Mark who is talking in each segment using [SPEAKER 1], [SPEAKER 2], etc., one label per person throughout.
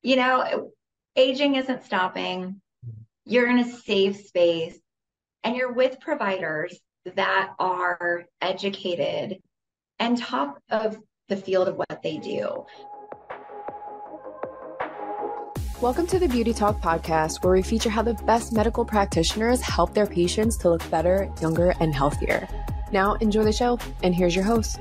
[SPEAKER 1] You know, aging isn't stopping. You're in a safe space and you're with providers that are educated and top of the field of what they do.
[SPEAKER 2] Welcome to the Beauty Talk podcast, where we feature how the best medical practitioners help their patients to look better, younger, and healthier. Now, enjoy the show, and here's your host.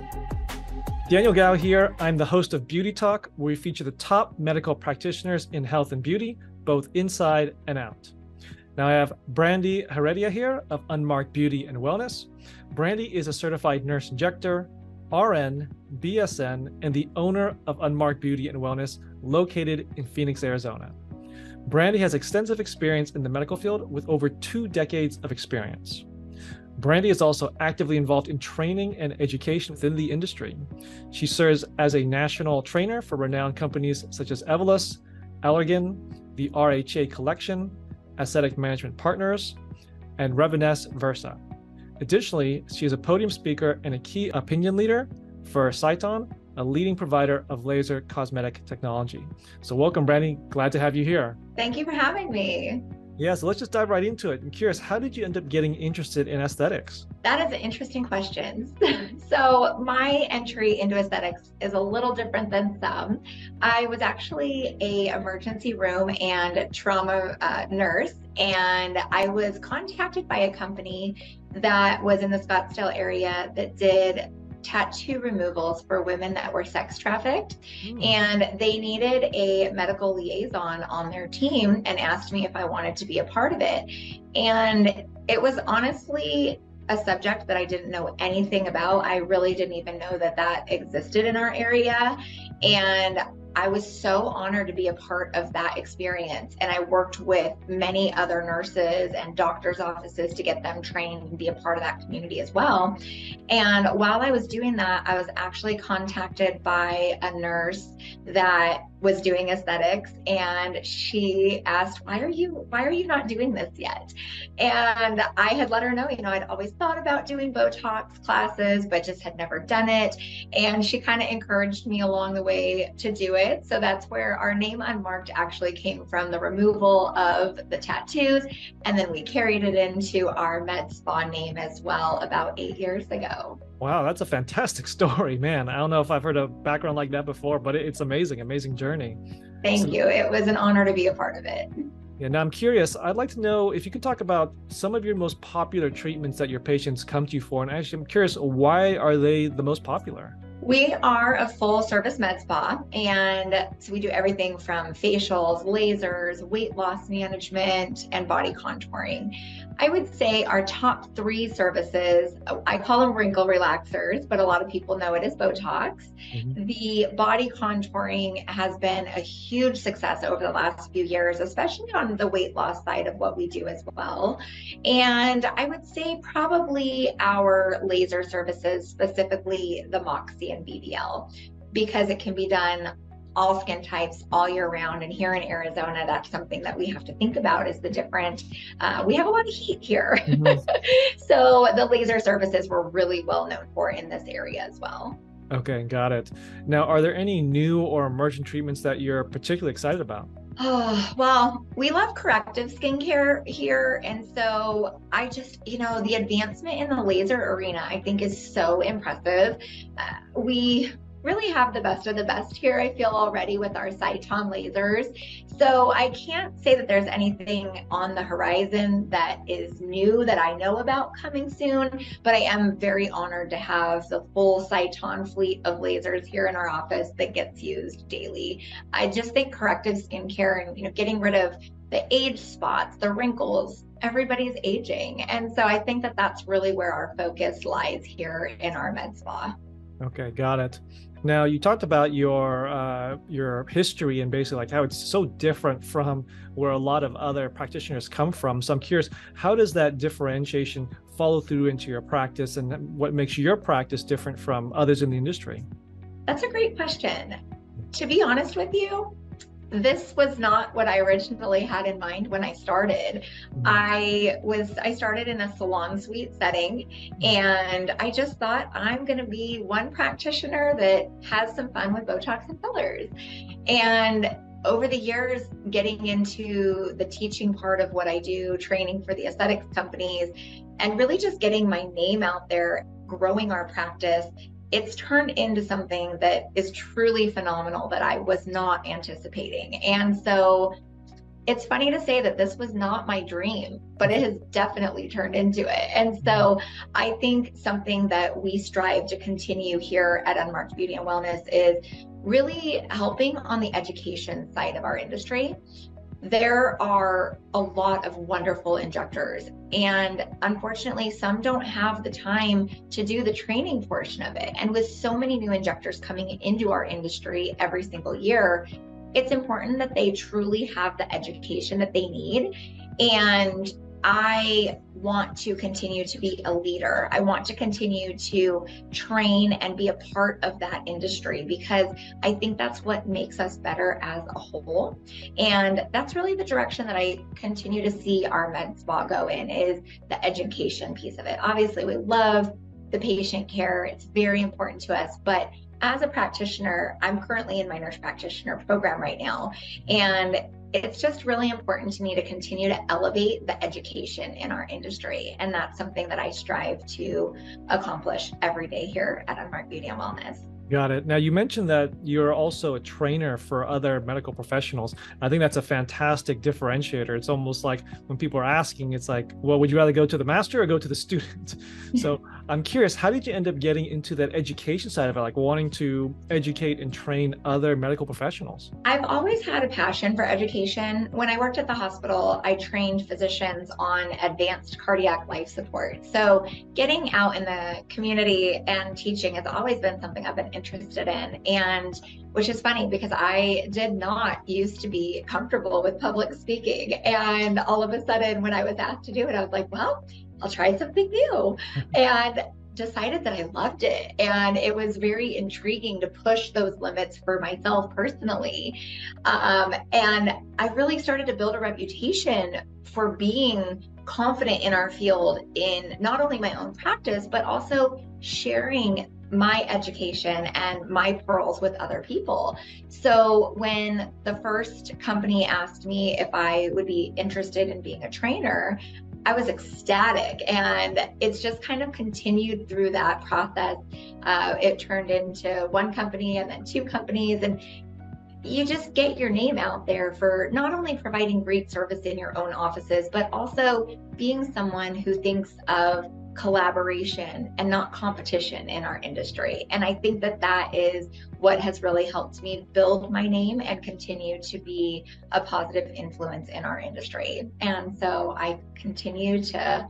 [SPEAKER 3] Daniel Gao here. I'm the host of Beauty Talk, where we feature the top medical practitioners in health and beauty, both inside and out. Now I have Brandie Heredia here of Unmarked Beauty and Wellness. Brandie is a certified nurse injector, RN, BSN, and the owner of Unmarked Beauty and Wellness, located in Phoenix, Arizona. Brandie has extensive experience in the medical field with over 2 decades of experience. Brandie is also actively involved in training and education within the industry. She serves as a national trainer for renowned companies such as Evolus, Allergan, the RHA Collection, Aesthetic Management Partners, and Rejuvenating Versa. Additionally, she is a podium speaker and a key opinion leader for Cyton, a leading provider of laser cosmetic technology. So welcome, Brandie. Glad to have you here.
[SPEAKER 1] Thank you for having me.
[SPEAKER 3] Yeah, so let's just dive right into it. I'm curious, how did you end up getting interested in aesthetics?
[SPEAKER 1] That is an interesting question. So my entry into aesthetics is a little different than some. I was actually a emergency room and trauma nurse, and I was contacted by a company that was in the Scottsdale area that did tattoo removals for women that were sex trafficked. And they needed a medical liaison on their team and asked me if I wanted to be a part of it. And it was honestly a subject that I didn't know anything about. I really didn't even know that that existed in our area. And I was so honored to be a part of that experience. And I worked with many other nurses and doctors' offices to get them trained and be a part of that community as well. And while I was doing that, I was actually contacted by a nurse that was doing aesthetics, and she asked, why are you not doing this yet? And I had let her know, I'd always thought about doing Botox classes, but just had never done it. And she kind of encouraged me along the way to do it. So that's where our name Unmarked actually came from, the removal of the tattoos. And then we carried it into our med spa name as well about 8 years ago.
[SPEAKER 3] Wow, that's a fantastic story, man. I don't know if I've heard a background like that before, but it's amazing journey.
[SPEAKER 1] Thank you. It was an honor to be a part of it.
[SPEAKER 3] Yeah, now I'm curious, I'd like to know if you could talk about some of your most popular treatments that your patients come to you for. And actually, I'm curious, why are they the most popular?
[SPEAKER 1] We are a full service med spa, and so we do everything from facials, lasers, weight loss management, and body contouring. I would say our top 3 services, I call them wrinkle relaxers, but a lot of people know it as Botox. Mm-hmm. The body contouring has been a huge success over the last few years, especially on the weight loss side of what we do as well. And I would say probably our laser services, specifically the Moxie and BBL, because it can be done all skin types all year round. And here in Arizona, that's something that we have to think about, is the different, we have a lot of heat here. Mm-hmm. So the laser services we're really well known for in this area as well.
[SPEAKER 3] Okay, got it. Now, are there any new or emerging treatments that you're particularly excited about?
[SPEAKER 1] Oh, well, we love corrective skincare here. And so I just, the advancement in the laser arena, I think, is so impressive. We really have the best of the best here, I feel, already with our Cyton lasers. So I can't say that there's anything on the horizon that is new that I know about coming soon, but I am very honored to have the full Cyton fleet of lasers here in our office that gets used daily. I just think corrective skincare and, getting rid of the age spots, the wrinkles, everybody's aging. And so I think that that's really where our focus lies here in our med spa.
[SPEAKER 3] Okay, got it. Now, you talked about your history and basically like how it's so different from where a lot of other practitioners come from. So I'm curious, how does that differentiation follow through into your practice, and what makes your practice different from others in the industry?
[SPEAKER 1] That's a great question. To be honest with you, this was not what I originally had in mind when I started. I started in a salon suite setting, and I just thought, I'm going to be one practitioner that has some fun with Botox and fillers. And over the years, getting into the teaching part of what I do, training for the aesthetics companies, and really just getting my name out there, growing our practice, it's turned into something that is truly phenomenal that I was not anticipating. And so it's funny to say that this was not my dream, but it has definitely turned into it. And so I think something that we strive to continue here at Unmarked Beauty and Wellness is really helping on the education side of our industry. There are a lot of wonderful injectors, and unfortunately, some don't have the time to do the training portion of it. And with so many new injectors coming into our industry every single year, it's important that they truly have the education that they need. And I want to continue to be a leader. I want to continue to train and be a part of that industry, because I think that's what makes us better as a whole. And that's really the direction that I continue to see our med spa go in, is the education piece of it. Obviously, we love the patient care. It's very important to us, but as a practitioner, I'm currently in my nurse practitioner program right now, and it's just really important to me to continue to elevate the education in our industry. And that's something that I strive to accomplish every day here at Unmarked Beauty and Wellness.
[SPEAKER 3] Got it. Now, you mentioned that you're also a trainer for other medical professionals. I think that's a fantastic differentiator. It's almost like when people are asking, it's like, well, would you rather go to the master or go to the student? So I'm curious, how did you end up getting into that education side of it, like wanting to educate and train other medical professionals?
[SPEAKER 1] I've always had a passion for education. When I worked at the hospital, I trained physicians on advanced cardiac life support. So getting out in the community and teaching has always been something I've been interested in, and which is funny because I did not used to be comfortable with public speaking, and all of a sudden when I was asked to do it, I was like, well, I'll try something new, and decided that I loved it. And it was very intriguing to push those limits for myself personally, and I really started to build a reputation for being confident in our field, in not only my own practice but also sharing my education and my pearls with other people. So when the first company asked me if I would be interested in being a trainer, I was ecstatic, and it's just kind of continued through that process. It turned into one company and then two companies, and you just get your name out there for not only providing great service in your own offices, but also being someone who thinks of collaboration and not competition in our industry. And I think that that is what has really helped me build my name and continue to be a positive influence in our industry. And so I continue to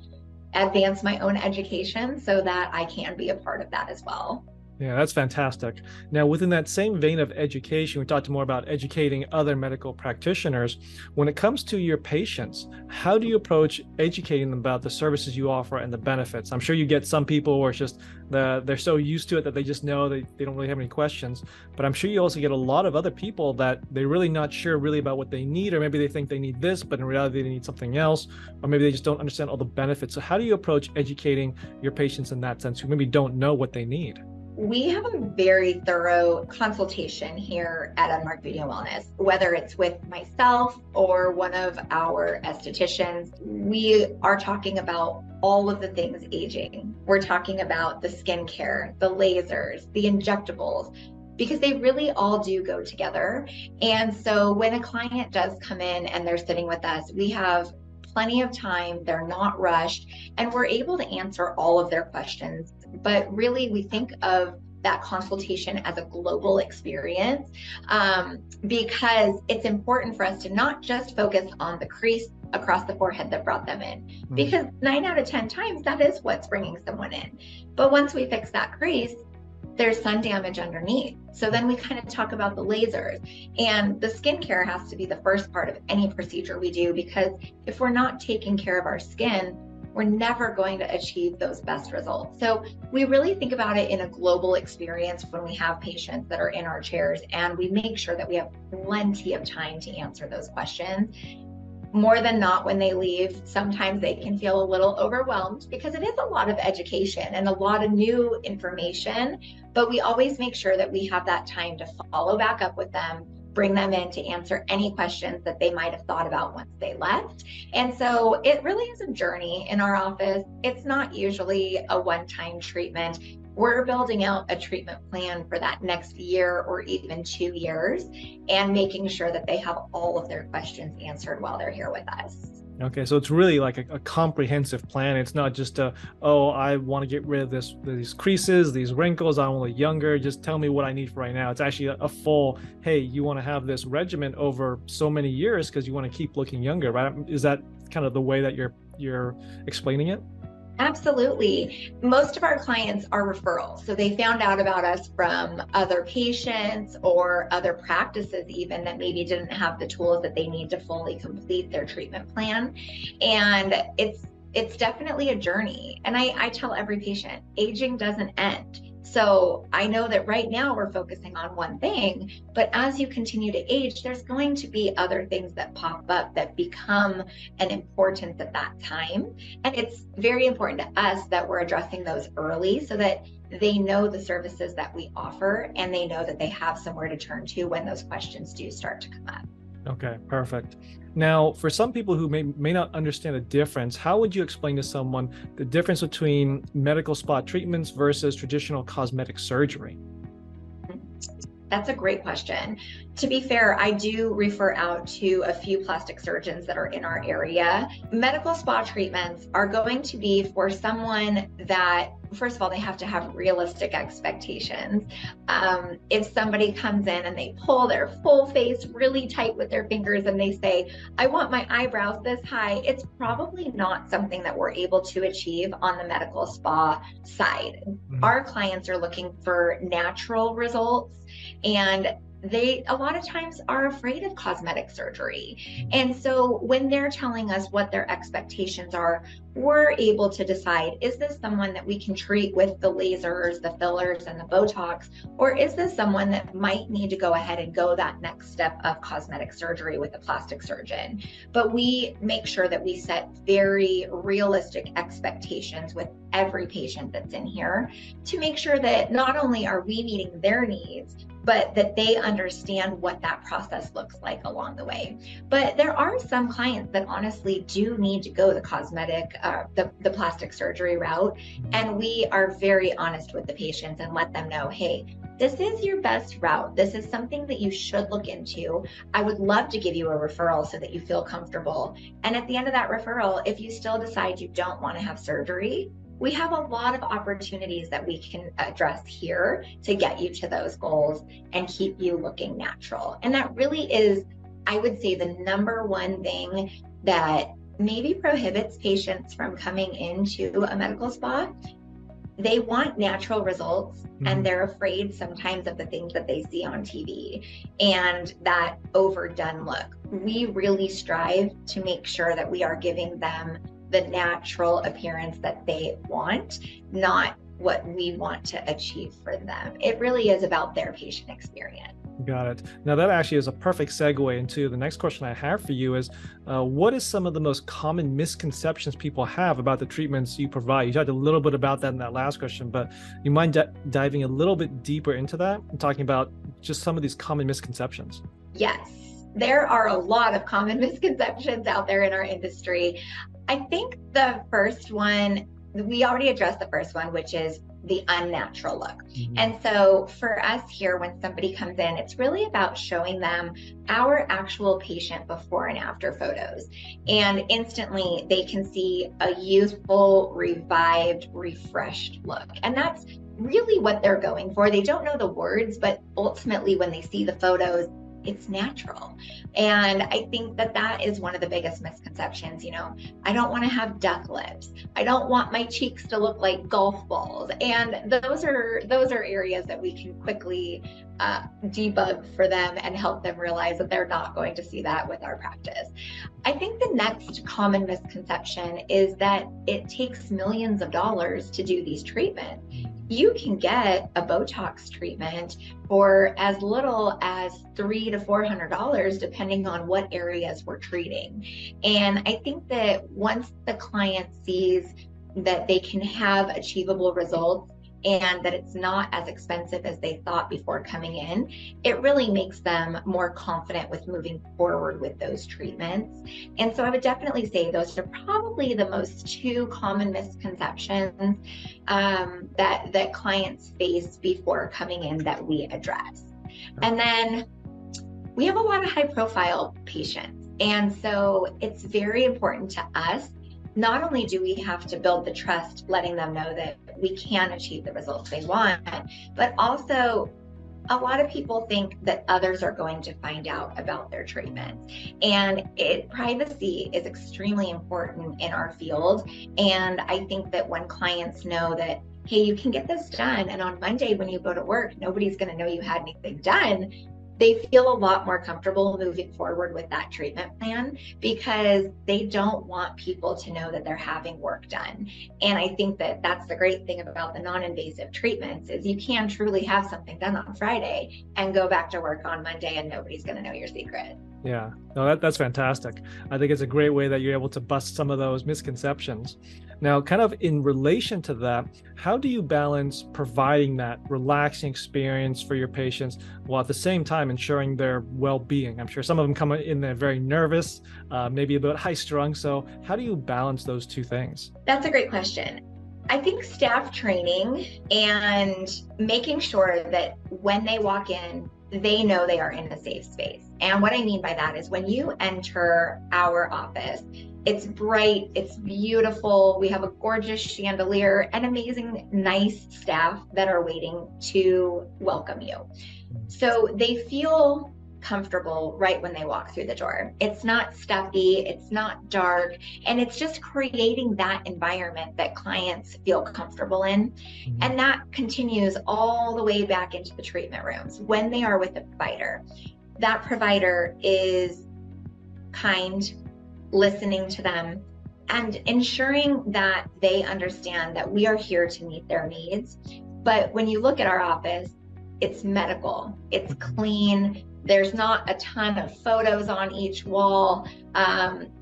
[SPEAKER 1] advance my own education so that I can be a part of that as well.
[SPEAKER 3] Yeah, that's fantastic. Now, within that same vein of education, we talked more about educating other medical practitioners. When it comes to your patients, how do you approach educating them about the services you offer and the benefits? I'm sure you get some people who are just, they're so used to it that they just know they don't really have any questions. But I'm sure you also get a lot of other people that they're really not sure really about what they need, or maybe they think they need this, but in reality they need something else, or maybe they just don't understand all the benefits. So how do you approach educating your patients in that sense, who maybe don't know what they need?
[SPEAKER 1] We have a very thorough consultation here at Unmarked Beauty and Wellness, whether it's with myself or one of our estheticians. We are talking about all of the things aging. We're talking about the skincare, the lasers, the injectables, because they really all do go together. And so when a client does come in and they're sitting with us, we have plenty of time, they're not rushed, and we're able to answer all of their questions. But really, we think of that consultation as a global experience, because it's important for us to not just focus on the crease across the forehead that brought them in, because 9 out of 10 times that is what's bringing someone in. But once we fix that crease, there's sun damage underneath. So then we kind of talk about the lasers, and the skincare has to be the first part of any procedure we do, because if we're not taking care of our skin, we're never going to achieve those best results. So we really think about it in a global experience when we have patients that are in our chairs, and we make sure that we have plenty of time to answer those questions. More than not, when they leave, sometimes they can feel a little overwhelmed because it is a lot of education and a lot of new information, but we always make sure that we have that time to follow back up with them, bring them in to answer any questions that they might have thought about once they left. And so it really is a journey in our office. It's not usually a one-time treatment. We're building out a treatment plan for that next year or even 2 years, and making sure that they have all of their questions answered while they're here with us.
[SPEAKER 3] Okay, so it's really like a comprehensive plan. It's not just oh, I want to get rid of these creases, these wrinkles, I want to look younger, just tell me what I need for right now. It's actually a full, hey, you want to have this regimen over so many years because you want to keep looking younger, right? Is that kind of the way that you're explaining it?
[SPEAKER 1] Absolutely. Most of our clients are referrals. So they found out about us from other patients or other practices even that maybe didn't have the tools that they need to fully complete their treatment plan. And it's definitely a journey. And I tell every patient, aging doesn't end. So I know that right now we're focusing on one thing, but as you continue to age, there's going to be other things that pop up that become an importance at that time. And it's very important to us that we're addressing those early so that they know the services that we offer and they know that they have somewhere to turn to when those questions do start to come up.
[SPEAKER 3] Okay, perfect. Now, for some people who may not understand the difference, how would you explain to someone the difference between medical spa treatments versus traditional cosmetic surgery?
[SPEAKER 1] That's a great question. To be fair, I do refer out to a few plastic surgeons that are in our area. Medical spa treatments are going to be for someone that, first of all, they have to have realistic expectations. If somebody comes in and they pull their full face really tight with their fingers and they say, I want my eyebrows this high, it's probably not something that we're able to achieve on the medical spa side. Mm-hmm. Our clients are looking for natural results, and they a lot of times are afraid of cosmetic surgery. And so when they're telling us what their expectations are, we're able to decide, is this someone that we can treat with the lasers, the fillers, and the Botox, or is this someone that might need to go ahead and go that next step of cosmetic surgery with a plastic surgeon? But we make sure that we set very realistic expectations with every patient that's in here to make sure that not only are we meeting their needs, but that they understand what that process looks like along the way. But there are some clients that honestly do need to go the cosmetic, the plastic surgery route. And we are very honest with the patients and let them know, hey, this is your best route. This is something that you should look into. I would love to give you a referral so that you feel comfortable. And at the end of that referral, if you still decide you don't want to have surgery, we have a lot of opportunities that we can address here to get you to those goals and keep you looking natural. And that really is, I would say, the number one thing that maybe prohibits patients from coming into a medical spa. They want natural results, and they're afraid sometimes of the things that they see on TV and that overdone look. We really strive to make sure that we are giving them the natural appearance that they want, not what we want to achieve for them. It really is about their patient experience.
[SPEAKER 3] Got it. Now that actually is a perfect segue into the next question I have for you is, what is some of the most common misconceptions people have about the treatments you provide? You talked a little bit about that in that last question, but you mind diving a little bit deeper into that and talking about just some of these common misconceptions?
[SPEAKER 1] Yes, there are a lot of common misconceptions out there in our industry. I think the first one, we already addressed the first one, which is the unnatural look. And so for us here, when somebody comes in, it's really about showing them our actual patient before and after photos. And instantly they can see a youthful, revived, refreshed look. And that's really what they're going for. They don't know the words, but ultimately when they see the photos, it's natural. And I think that that is one of the biggest misconceptions. You know, I don't want to have duck lips. I don't want my cheeks to look like golf balls. And those are areas that we can quickly debug for them and help them realize that they're not going to see that with our practice. I think the next common misconception is that it takes millions of dollars to do these treatments. You can get a Botox treatment for as little as $300 to $400, depending on what areas we're treating. And I think that once the client sees that they can have achievable results and that it's not as expensive as they thought before coming in, it really makes them more confident with moving forward with those treatments. And so I would definitely say those are probably the most two common misconceptions that clients face before coming in that we address. And then we have a lot of high profile patients. And so it's very important to us. Not only do we have to build the trust, letting them know that we can achieve the results they want, but also a lot of people think that others are going to find out about their treatment. And privacy is extremely important in our field. And I think that when clients know that, hey, you can get this done, and on Monday when you go to work, nobody's going to know you had anything done, they feel a lot more comfortable moving forward with that treatment plan, because they don't want people to know that they're having work done. And I think that that's the great thing about the non-invasive treatments, is you can truly have something done on Friday and go back to work on Monday and nobody's going to know your secret.
[SPEAKER 3] Yeah, no, that's fantastic. I think it's a great way that you're able to bust some of those misconceptions. Now, kind of in relation to that, how do you balance providing that relaxing experience for your patients while at the same time ensuring their well-being? I'm sure some of them come in there very nervous, maybe a bit high-strung. So how do you balance those two things?
[SPEAKER 1] That's a great question. I think staff training and making sure that when they walk in, they know they are in a safe space. And what I mean by that is when you enter our office, it's bright, it's beautiful. We have a gorgeous chandelier and amazing, nice staff that are waiting to welcome you. So they feel comfortable right when they walk through the door. It's not stuffy, it's not dark, and it's just creating that environment that clients feel comfortable in. Mm-hmm. And that continues all the way back into the treatment rooms when they are with the provider. That provider is kind, listening to them, and ensuring that they understand that we are here to meet their needs. But when you look at our office, it's medical, it's clean, there's not a ton of photos on each wall.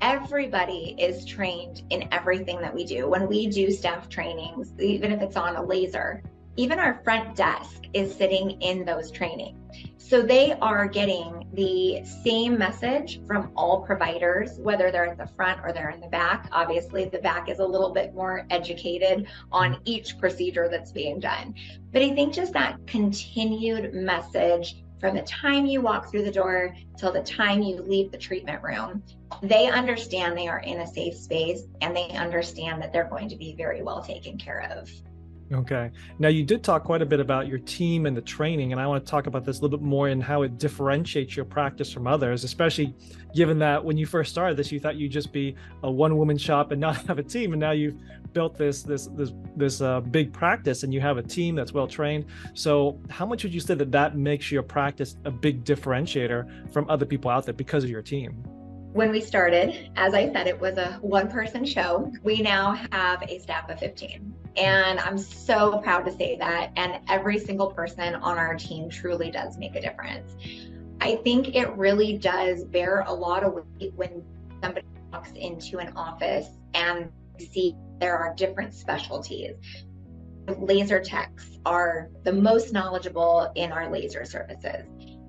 [SPEAKER 1] Everybody is trained in everything that we do. When we do staff trainings, even if it's on a laser, even our front desk is sitting in those trainings. So they are getting the same message from all providers, whether they're at the front or they're in the back. Obviously, the back is a little bit more educated on each procedure that's being done. But I think just that continued message from the time you walk through the door till the time you leave the treatment room, they understand they are in a safe space and they understand that they're going to be very well taken care of.
[SPEAKER 3] Okay. Now, you did talk quite a bit about your team and the training, and I want to talk about this a little bit more and how it differentiates your practice from others, especially given that when you first started this, you thought you'd just be a one-woman shop and not have a team, and now you've built this big practice and you have a team that's well trained. So how much would you say that makes your practice a big differentiator from other people out there because of your team?
[SPEAKER 1] When we started, as I said, it was a one-person show. We now have a staff of 15. And I'm so proud to say that. And every single person on our team truly does make a difference. I think it really does bear a lot of weight when somebody walks into an office and see there are different specialties. Laser techs are the most knowledgeable in our laser services.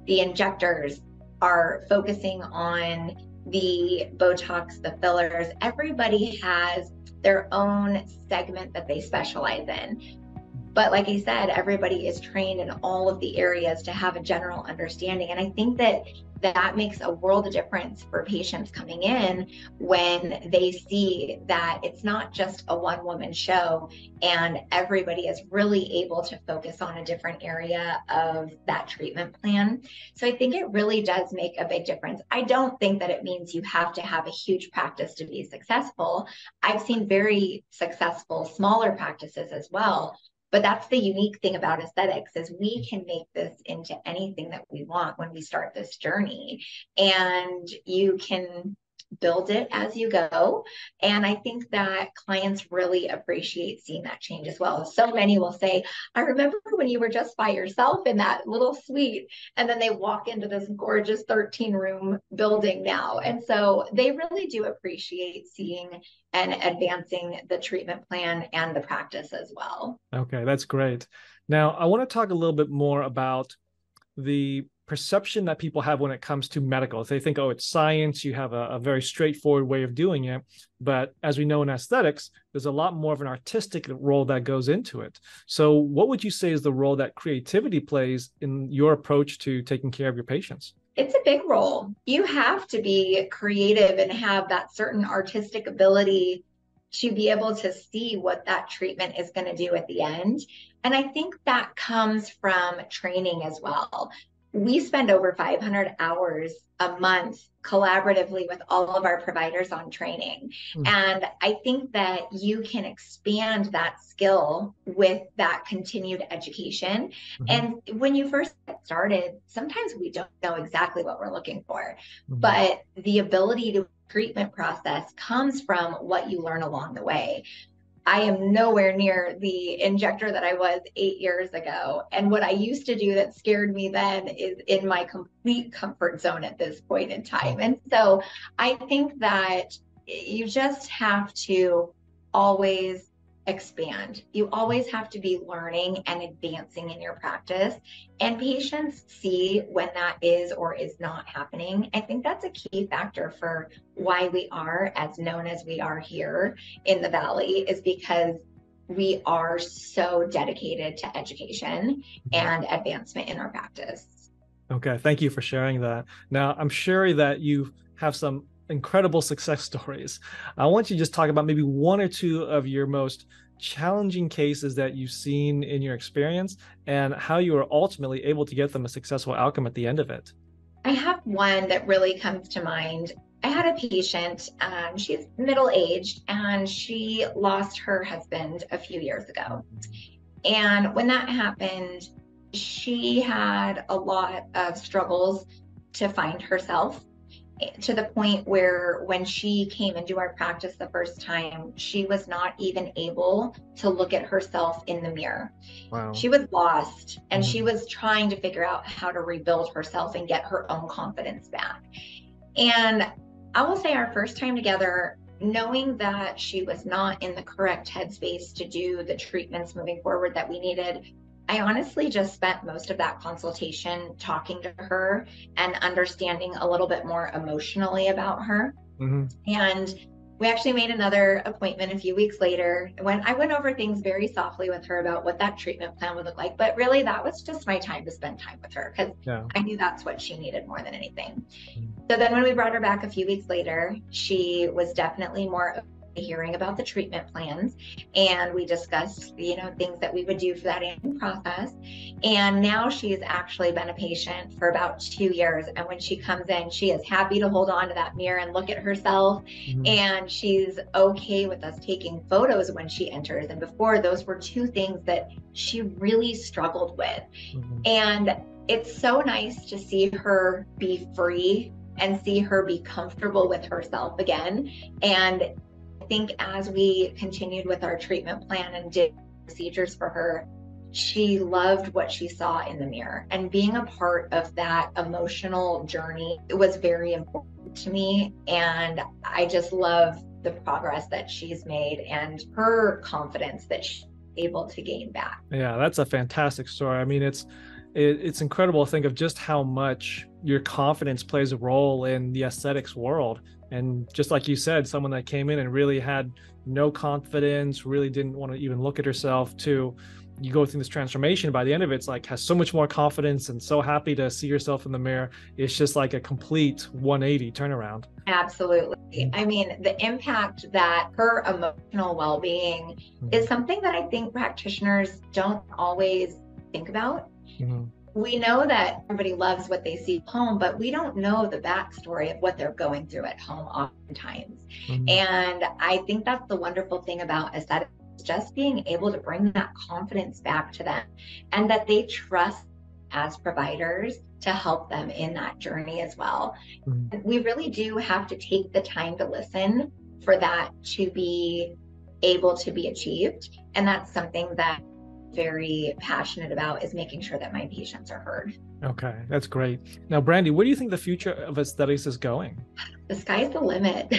[SPEAKER 1] The injectors are focusing on the Botox, the fillers. Everybody has their own segment that they specialize in. But like I said, everybody is trained in all of the areas to have a general understanding. And I think that makes a world of difference for patients coming in when they see that it's not just a one-woman show and everybody is really able to focus on a different area of that treatment plan. So I think it really does make a big difference. I don't think that it means you have to have a huge practice to be successful. I've seen very successful smaller practices as well. But that's the unique thing about aesthetics, is we can make this into anything that we want when we start this journey. And you can build it as you go. And I think that clients really appreciate seeing that change as well. So many will say, I remember when you were just by yourself in that little suite, and then they walk into this gorgeous 13-room building now. And so they really do appreciate seeing and advancing the treatment plan and the practice as well.
[SPEAKER 3] Okay, that's great. Now, I want to talk a little bit more about the perception that people have when it comes to medical. They think, oh, it's science, you have a very straightforward way of doing it. But as we know in aesthetics, there's a lot more of an artistic role that goes into it. So what would you say is the role that creativity plays in your approach to taking care of your patients?
[SPEAKER 1] It's a big role. You have to be creative and have that certain artistic ability to be able to see what that treatment is going to do at the end. And I think that comes from training as well. We spend over 500 hours a month collaboratively with all of our providers on training. And I think that you can expand that skill with that continued education. And when you first get started, sometimes we don't know exactly what we're looking for, but the ability to treatment process comes from what you learn along the way. I am nowhere near the injector that I was 8 years ago. And what I used to do that scared me then is in my complete comfort zone at this point in time. And so I think that you just have to always expand. You always have to be learning and advancing in your practice. And patients see when that is or is not happening. I think that's a key factor for why we are as known as we are here in the Valley, is because we are so dedicated to education and advancement in our practice.
[SPEAKER 3] Okay, thank you for sharing that. Now, I'm sure that you have some incredible success stories. I want you to just talk about maybe one or two of your most challenging cases that you've seen in your experience and how you were ultimately able to get them a successful outcome at the end of it.
[SPEAKER 1] I have one that really comes to mind. I had a patient, she's middle-aged, and she lost her husband a few years ago. And when that happened, she had a lot of struggles to find herself, to the point where when she came into our practice the first time, she was not even able to look at herself in the mirror. Wow. She was lost, and she was trying to figure out how to rebuild herself and get her own confidence back. And I will say our first time together, knowing that she was not in the correct headspace to do the treatments moving forward that we needed, I honestly just spent most of that consultation talking to her and understanding a little bit more emotionally about her. And we actually made another appointment a few weeks later when I went over things very softly with her about what that treatment plan would look like. But really, that was just my time to spend time with her, because I knew that's what she needed more than anything. So then when we brought her back a few weeks later, she was definitely more hearing about the treatment plans, and we discussed, things that we would do for that end process. And now she's actually been a patient for about 2 years. And when she comes in, she is happy to hold on to that mirror and look at herself. And she's okay with us taking photos when she enters. And before, those were two things that she really struggled with. And it's so nice to see her be free and see her be comfortable with herself again. And I think as we continued with our treatment plan and did procedures for her, she loved what she saw in the mirror. And being a part of that emotional journey, it was very important to me. And I just love the progress that she's made and her confidence that she's able to gain back.
[SPEAKER 3] Yeah, that's a fantastic story. I mean, it's incredible to think of just how much your confidence plays a role in the aesthetics world. And just like you said, someone that came in and really had no confidence, really didn't want to even look at herself, to you go through this transformation. By the end of it, it's like has so much more confidence and so happy to see yourself in the mirror. It's just like a complete 180 turnaround.
[SPEAKER 1] Absolutely. I mean, the impact that her emotional well-being is something that I think practitioners don't always think about. We know that everybody loves what they see at home, but we don't know the backstory of what they're going through at home oftentimes. And I think that's the wonderful thing about aesthetics, just being able to bring that confidence back to them, and that they trust as providers to help them in that journey as well.
[SPEAKER 3] Mhm.
[SPEAKER 1] We really do have to take the time to listen for that to be able to be achieved. And that's something that I'm very passionate about, is making sure that my patients are heard.
[SPEAKER 3] Okay, that's great. Now, Brandie, where do you think the future of aesthetics is going?
[SPEAKER 1] The sky's the limit.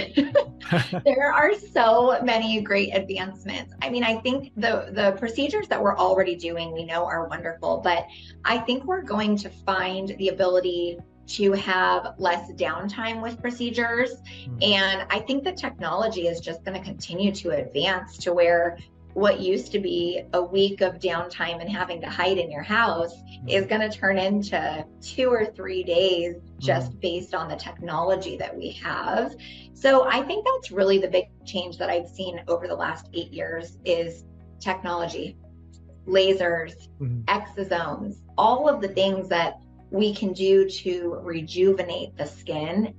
[SPEAKER 1] There are so many great advancements. I mean, I think the procedures that we're already doing, we know are wonderful, but I think we're going to find the ability to have less downtime with procedures. And I think the technology is just going to continue to advance to where what used to be a week of downtime and having to hide in your house is going to turn into 2 or 3 days just based on the technology that we have. So I think that's really the big change that I've seen over the last 8 years is technology, lasers, exosomes, all of the things that we can do to rejuvenate the skin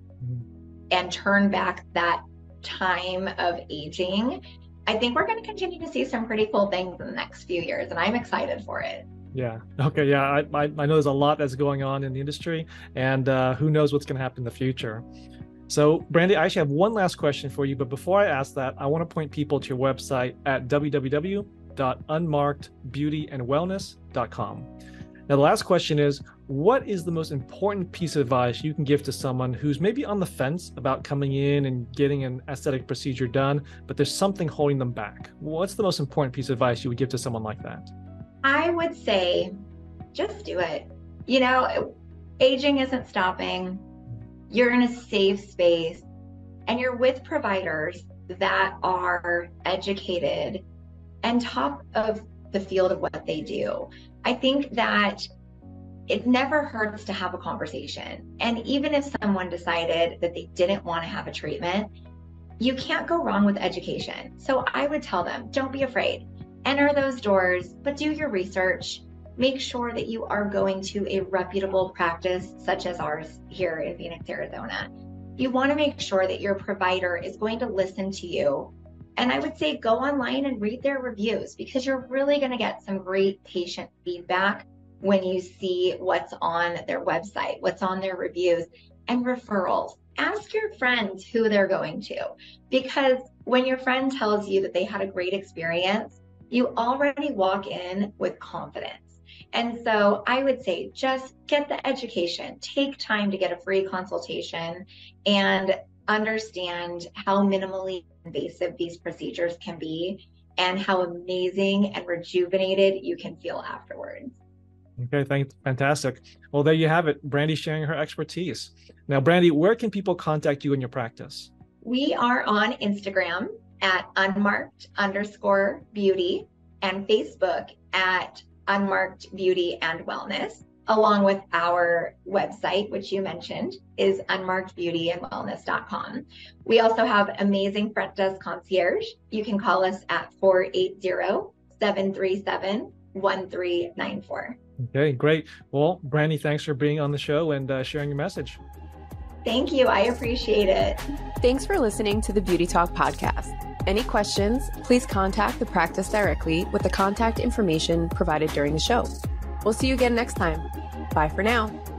[SPEAKER 1] and turn back that time of aging. I think we're going to continue to see some pretty cool things in the next few years, and I'm excited for it.
[SPEAKER 3] Yeah. Okay. Yeah. I know there's a lot that's going on in the industry, and who knows what's going to happen in the future. So, Brandie, I actually have one last question for you. But before I ask that, I want to point people to your website at www.unmarkedbeautyandwellness.com. Now, the last question is, what is the most important piece of advice you can give to someone who's maybe on the fence about coming in and getting an aesthetic procedure done, but there's something holding them back? What's the most important piece of advice you would give to someone like that?
[SPEAKER 1] I would say, just do it. You know, aging isn't stopping. You're in a safe space, and you're with providers that are educated and top of the field of what they do. I think that it never hurts to have a conversation. And even if someone decided that they didn't want to have a treatment, you can't go wrong with education. So I would tell them, don't be afraid. Enter those doors, but do your research. Make sure that you are going to a reputable practice such as ours here in Phoenix, Arizona. You want to make sure that your provider is going to listen to you. And I would say go online and read their reviews, because you're really going to get some great patient feedback when you see what's on their website, what's on their reviews, and referrals. Ask your friends who they're going to, because when your friend tells you that they had a great experience, you already walk in with confidence. And so I would say just get the education, take time to get a free consultation, and understand how minimally invasive these procedures can be and how amazing and rejuvenated you can feel afterwards.
[SPEAKER 3] Okay, fantastic. Well, there you have it. Brandie sharing her expertise. Now, Brandie, where can people contact you in your practice?
[SPEAKER 1] We are on Instagram at unmarked_beauty and Facebook at Unmarked Beauty and Wellness, along with our website, which you mentioned, is unmarkedbeautyandwellness.com. We also have amazing front desk concierge. You can call us at 480-737-1394.
[SPEAKER 3] Okay, great. Well, Brandie, thanks for being on the show and sharing your message.
[SPEAKER 1] Thank you. I appreciate it.
[SPEAKER 2] Thanks for listening to the Beauty Talk podcast. Any questions, please contact the practice directly with the contact information provided during the show. We'll see you again next time. Bye for now.